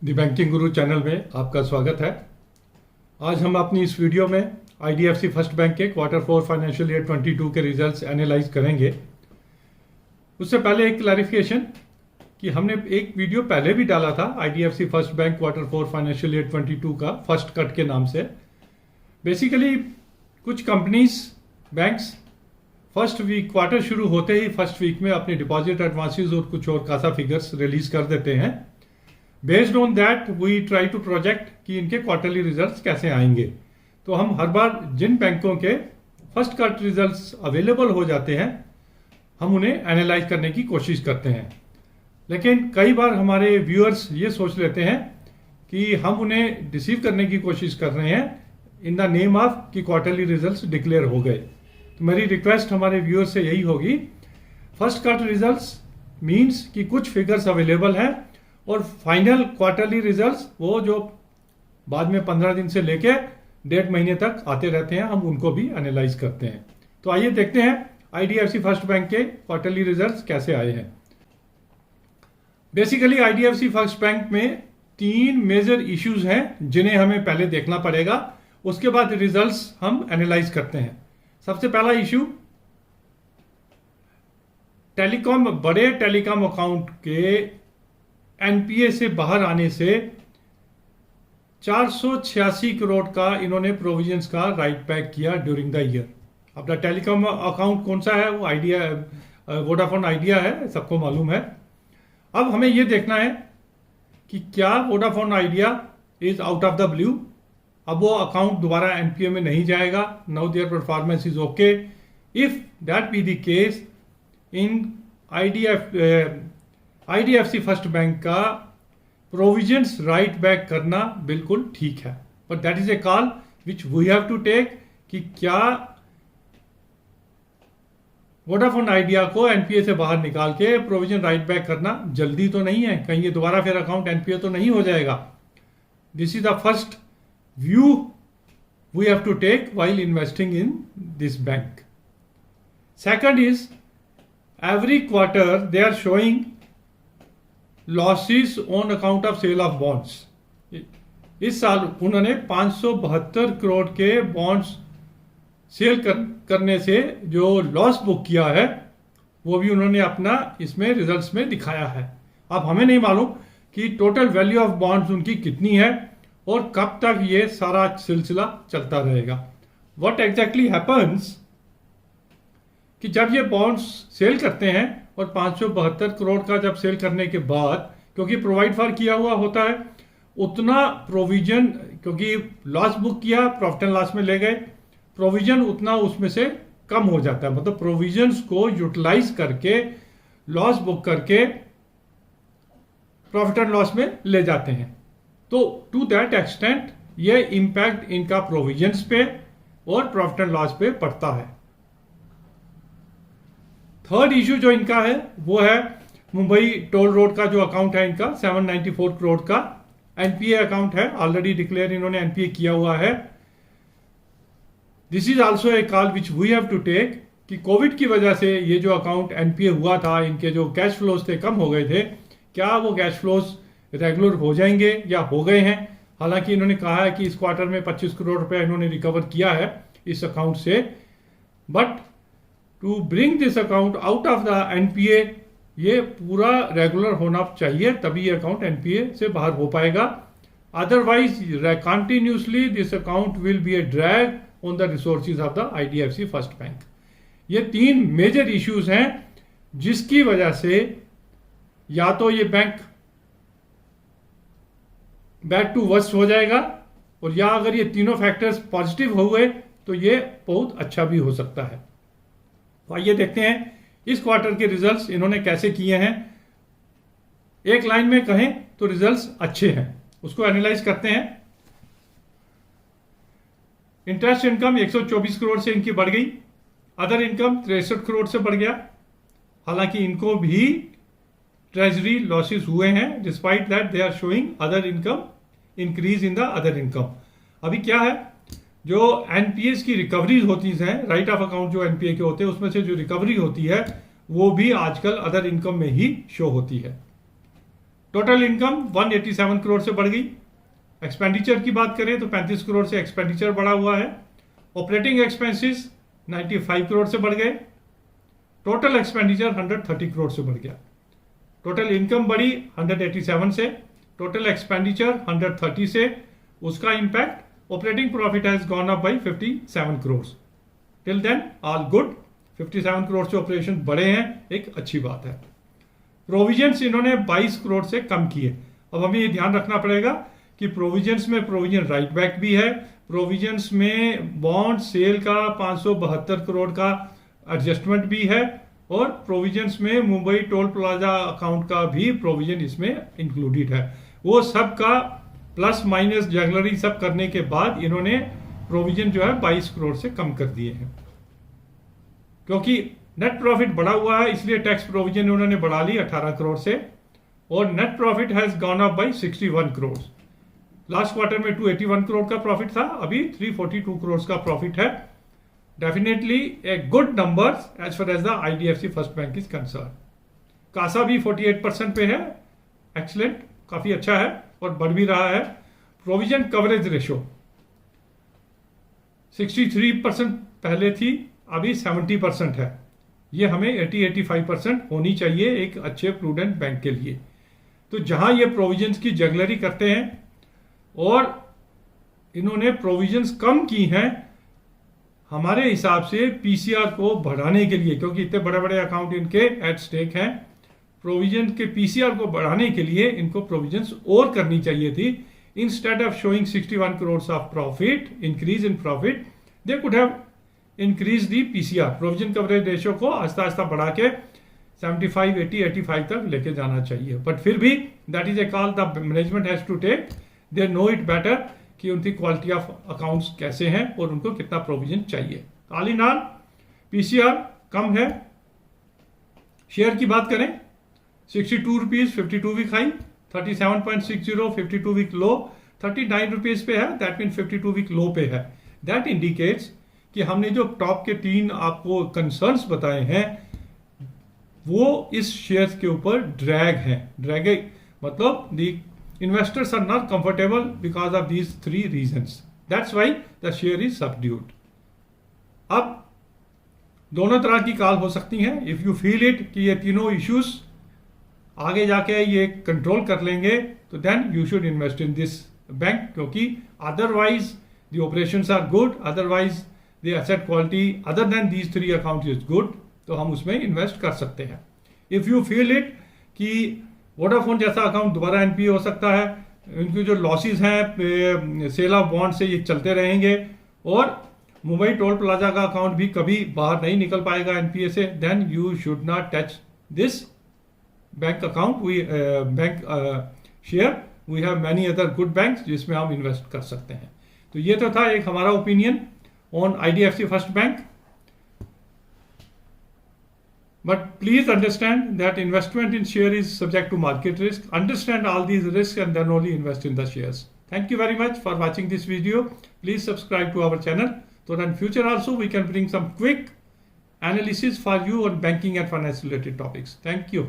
दी banking गुरु channel में आपका स्वागत है। आज हम अपनी इस वीडियो में आईडीएफसी फर्स्ट बैंक के Q4 फाइनेंशियल ईयर 22 के रिजल्ट्स एनालाइज करेंगे। उससे पहले एक क्लैरिफिकेशन कि हमने एक वीडियो पहले भी डाला था IDFC first bank Q4 financial year 22 का फर्स्ट कट के नाम से। बेसिकली कुछ companies banks first week quarter शुरू होते ही फर्स्ट वीक में अपने डिपॉजिट एडवांसेस और कुछ और खासा फिगर्स रिलीज कर देते हैं। Based on that we try to project कि इनके क्वार्टरली रिजल्ट्स कैसे आएंगे। तो हम हर बार जिन बैंकों के फर्स्ट कट रिजल्ट्स अवेलेबल हो जाते हैं हम उन्हें एनालाइज करने की कोशिश करते हैं। लेकिन कई बार हमारे व्यूअर्स ये सोच लेते हैं कि हम उन्हें डिसीव करने की कोशिश कर रहे हैं इन द नेम ऑफ कि क्वार्टरली रिजल्ट्स डिक्लेयर हो गए। तो मेरी रिक्वेस्ट हमारे व्यूअर्स से यही होगी, फर्स्ट कट रिजल्ट्स मीन्स कि कुछ फिगर्स अवेलेबल हैं और फाइनल क्वार्टरली रिजल्ट्स वो जो बाद में 15 दिन से लेके 1.5 महीने तक आते रहते हैं, हम उनको भी एनालाइज करते हैं। तो आइए देखते हैं आईडीएफसी फर्स्ट बैंक के क्वार्टरली रिजल्ट्स कैसे आए हैं। बेसिकली आईडीएफसी फर्स्ट बैंक में 3 मेजर इश्यूज हैं जिन्हें हमें पहले देखना पड़ेगा, उसके बाद रिजल्ट्स हम एनालाइज करते हैं। सबसे पहला इश्यू, टेलीकॉम बड़े टेलीकॉम अकाउंट के एनपीए से बाहर आने से 486 करोड़ का इन्होंने प्रोविजंस का राइट बैक किया ड्यूरिंग द ईयर। अपना टेलीकॉम अकाउंट कौन सा है? वो आइडिया वोडाफोन आइडिया है, सबको मालूम है। अब हमें यह देखना है कि क्या Vodafone Idea is out of the blue, अब वो अकाउंट दोबारा एनपीए में नहीं जाएगा। Now their performance is okay. If that be the case, इन आईडीएफसी फर्स्ट बैंक का प्रोविजंस राइट बैक करना बिल्कुल ठीक है, but that is a call which we have to take कि क्या वोडाफोन आइडिया को एनपीए से बाहर निकाल के प्रोविजन राइट बैक करना जल्दी तो नहीं है, कहीं ये दोबारा फिर अकाउंट एनपीए तो नहीं हो जाएगा। This is the first view we have to take while investing in this bank. Second is, every quarter they are showing losses on account of sale of bonds। इस साल उन्होंने 572 करोड़ के बॉन्ड्स सेल करने से जो लॉस बुक किया है वो भी उन्होंने अपना इसमें रिजल्ट्स में दिखाया है। अब हमें नहीं मालूम कि टोटल वैल्यू ऑफ बॉन्ड्स उनकी कितनी है और कब तक ये सारा सिलसिला चलता रहेगा। व्हाट एग्जैक्टली हैपन्स कि जब ये बॉन्ड्स सेल करते हैं और 572 करोड़ का जब सेल करने के बाद, क्योंकि प्रोवाइड फॉर किया हुआ होता है, उतना प्रोविजन, क्योंकि लॉस बुक किया प्रॉफिट एंड लॉस में ले गए, प्रोविजन उतना उसमें से कम हो जाता है। मतलब प्रोविजंस को यूटिलाइज करके लॉस बुक करके प्रॉफिट एंड लॉस में ले जाते हैं। तो टू दैट एक्सटेंट ये इंपैक्ट इनका प्रोविजंस पे और प्रॉफिट एंड लॉस पे पड़ता है। थर्ड इश्यू जो इनका है वो है मुंबई टोल रोड का जो अकाउंट है इनका 794 करोड़ का एनपीए अकाउंट है, ऑलरेडी डिक्लेयर इन्होंने एनपीए किया हुआ है। This is also a call which we have to take कि कोविड की वजह से ये जो अकाउंट एनपीए हुआ था, इनके जो कैश फ्लोज थे कम हो गए थे, क्या वो कैश फ्लोज रेगुलर हो जाएंगे या हो गए हैं? हालांकि इन्होंने कहा है कि इस क्वार्टर में 25 करोड़ रुपए इन्होंने रिकवर किया है इस अकाउंट से, but to bring this account out of the NPA ये पूरा रेगुलर होना चाहिए, तभी ये अकाउंट एनपीए से बाहर हो पाएगा। Otherwise continuously this account will be A drag on the resources of the IDFC first bank. ये 3 मेजर इश्यूज हैं जिसकी वजह से या तो ये बैंक बैड टू वर्स्ट हो जाएगा, और या अगर ये तीनों फैक्टर्स पॉजिटिव हो गए तो ये बहुत अच्छा भी हो सकता है। तो आइए देखते हैं इस क्वार्टर के रिजल्ट्स इन्होंने कैसे किए हैं। एक लाइन में कहें तो रिजल्ट्स अच्छे हैं, उसको एनालाइज करते हैं। इंटरेस्ट इनकम 124 करोड़ से इनकी बढ़ गई, अदर इनकम 63 करोड़ से बढ़ गया। हालांकि इनको भी ट्रेजरी लॉसेस हुए हैं, despite that they are showing other income increase in the other income. अभी क्या है, जो एनपीएस की रिकवरीज होती हैं, राइट ऑफ अकाउंट जो एनपीए के होते हैं उसमें से जो रिकवरी होती है वो भी आजकल अदर इनकम में ही शो होती है। टोटल इनकम 187 करोड़ से बढ़ गई। एक्सपेंडिचर की बात करें तो 35 करोड़ से एक्सपेंडिचर बढ़ा हुआ है। ऑपरेटिंग एक्सपेंसेस 95 करोड़ से बढ़ गए। टोटल एक्सपेंडिचर 130 करोड़ से बढ़ गया। टोटल इनकम बढ़ी 187 से, टोटल एक्सपेंडिचर 130 से, उसका impact operating profit has gone up by 57 crore. Till then all good. 57 crore से ऑपरेशन बढ़े हैं, एक अच्छी बात है। प्रोविजंस इन्होंने 22 करोड़ से कम किए। अब हमें ये ध्यान रखना पड़ेगा कि प्रोविजंस में प्रोविजन राइट बैक भी है, प्रोविजंस में बॉन्ड सेल का 572 करोड़ का एडजस्टमेंट भी है, और प्रोविजंस में मुंबई टोल प्लाजा अकाउंट का भी प्रोविजन इसमें इंक्लूडेड है। वो सब का प्लस माइनस जगलरी सब करने के बाद इन्होंने प्रोविजन जो है 22 करोड़ से कम कर दिए हैं। क्योंकि नेट प्रॉफिट बढ़ा हुआ है इसलिए टैक्स प्रोविजन उन्होंने बढ़ा ली 18 करोड़ से, और net profit has gone up by 61 crore. Last quarter में 281 करोड़ का प्रॉफिट था, अभी 342 करोड़ का प्रॉफिट है। Definitely a good number as far as the IDFC first bank is concern. CASA भी 48% पे है, एक्सलेंट, काफी अच्छा है और बढ़ भी रहा है। प्रोविजन कवरेज रेशो 63% पहले थी, अभी 70% है। ये हमें 80-85% होनी चाहिए एक अच्छे प्रूडेंट बैंक के लिए। तो जहां ये प्रोविजंस की जगलरी करते हैं और इन्होंने प्रोविजंस कम की हैं, हमारे हिसाब से PCR को बढ़ाने के लिए, क्योंकि इतने बड़े बड़े अकाउंट इनके एट स्टेक हैं, प्रोविजन के PCR को बढ़ाने के लिए इनको प्रोविजंस और करनी चाहिए थी। Instead of showing 61 crore of profit, increase in profit, they could have increase the PCR, provision coverage ratio को आस्ता आस्ता बढ़ा के 75, 80, 85 तक लेके जाना चाहिए। बट फिर भी that is a call the management has to take, they know it better कि उनकी क्वालिटी ऑफ अकाउंट्स कैसे हैं और उनको कितना प्रोविजन चाहिए। ऑल इन ऑल PCR कम है। शेयर की बात करें 62 rupees 52 week high, 37.60 52 week low, 39 rupees पे है, दैट मीन 52 वीक लो पे है। दैट इंडिकेट्स कि हमने जो टॉप के 3 आपको कंसर्न्स बताए हैं वो इस शेयर के ऊपर ड्रैग है। ड्रैग मतलब the investors are not comfortable because of these 3 reasons. That's why the share is subdued. अब दोनों तरह की कॉल हो सकती हैं। इफ यू फील इट कि ये तीनों इश्यूज आगे जाके ये कंट्रोल कर लेंगे तो then you should invest in this bank, क्योंकि otherwise the operations are good, otherwise the asset quality other than these 3 account is good, तो हम उसमें इन्वेस्ट कर सकते हैं। इफ यू फील इट कि वोडाफोन जैसा अकाउंट दोबारा NPA हो सकता है, इनके जो लॉसेस हैं सेल ऑफ बॉन्ड से ये चलते रहेंगे, और मुंबई टोल प्लाजा का अकाउंट भी कभी बाहर नहीं निकल पाएगा NPA से, then you should not touch this bank account. We bank share, we have many other good banks जिसमें हम इन्वेस्ट कर सकते हैं। तो ये तो था एक हमारा opinion on IDFC first bank. But please understand that investment in share is subject to market risk. Understand all these risks and then only invest in the shares. Thank you very much for watching this video. Please subscribe to our channel so that in future also we can bring some quick analysis for you on banking and finance related topics. Thank you.